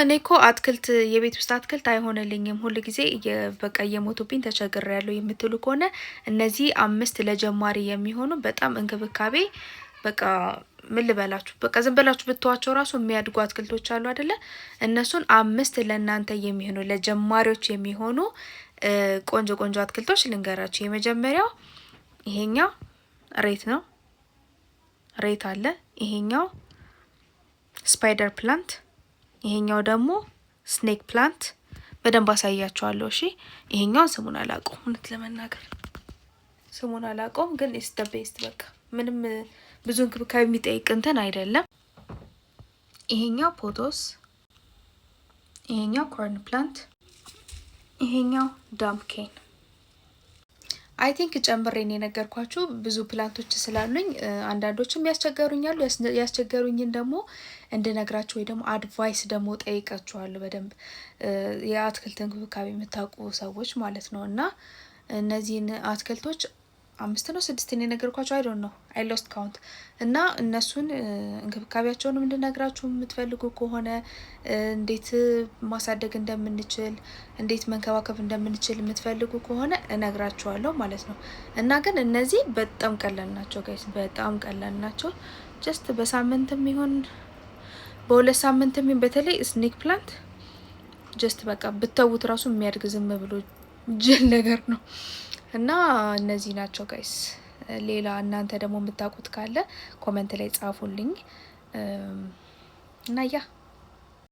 እኔ እኮ አትክልት የቤት ውስጥ አትክልት አይሆንልኝም ሁሉ ጊዜ በቃ እየሞቱብኝ ተቸግሬያለሁ የምትሉ ከሆነ እነዚህ 5 ለጀማሪ የሚሆኑ በጣም እንክብካቤ በቃ ምን ልበላችሁ በቃ ዝም ብላችሁ ብትዋቸው ራሱ የሚያድጉ አትክልቶች አሉ አይደለ? እነሱን 5 ለእናንተ የሚሆኑ ለጀማሪዎች የሚሆኑ ቆንጆ ቆንጆ አትክልቶች ልንገራችሁ። የመጀመሪያው ይሄኛው ሬት ነው። ሬት አለ። ይሄኛው ስፓይደር ፕላንት፣ ይሄኛው ደግሞ ስኔክ ፕላንት። በደንብ አሳያችኋለሁ። እሺ ይሄኛው ስሙን አላውቀውም፣ እውነት ለመናገር ስሙን አላውቀውም፣ ግን ኢስ ዘ ቤስት በቃ ምንም ብዙ እንክብካቤ የሚጠይቅ እንትን አይደለም። ይሄኛው ፖቶስ፣ ይሄኛው ኮርን ፕላንት፣ ይሄኛው ዳምኬን። አይ ቲንክ ጨምሬን የነገርኳችሁ ብዙ ፕላንቶች ስላሉኝ አንዳንዶችም ያስቸገሩኛሉ። ያስቸገሩኝን ደግሞ እንድነግራችሁ ወይ ደግሞ አድቫይስ ደግሞ ጠይቃችኋለሁ በደንብ የአትክልት እንክብካቤ የምታውቁ ሰዎች ማለት ነው። እና እነዚህን አትክልቶች 5 ነው 6 የነገርኳችሁ አይ ዶንት ኖ አይ ሎስት ካውንት። እና እነሱን እንክብካቤያቸውን እንድነግራችሁ የምትፈልጉ ከሆነ እንዴት ማሳደግ እንደምንችል እንዴት መንከባከብ እንደምንችል የምትፈልጉ ከሆነ እነግራችኋለሁ ማለት ነው። እና ግን እነዚህ በጣም ቀላል ናቸው ጋይስ፣ በጣም ቀላል ናቸው። ጀስት በሳምንትም ይሁን በ2 ሳምንትም ይሁን በተለይ ስኔክ ፕላንት ጀስት በቃ ብተውት ራሱ የሚያድግ ዝም ብሎ ጅል ነገር ነው። እና እነዚህ ናቸው ጋይስ። ሌላ እናንተ ደግሞ የምታውቁት ካለ ኮመንት ላይ ጻፉልኝ። እና ያ